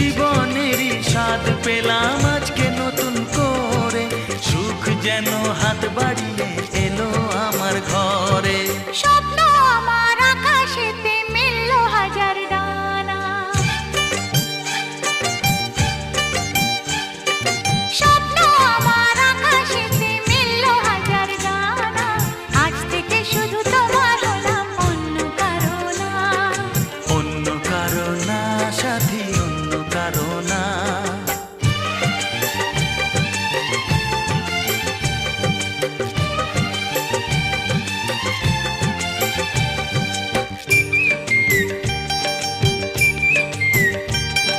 জীবনেরই স্বাদ পেলাম আজকে নতুন করে, সুখ যেন হাত বাড়িয়ে এলো আমার ঘরে। স্বপ্ন আমার আকাশেতে মেললো হাজার ডানা, স্বপ্ন আমার আকাশেতে মেললো হাজার ডানা। আজ থেকে শুধু তোমার হলাম, অন্য কারো না। অন্য কারো না সাথী, অন্য কারো না।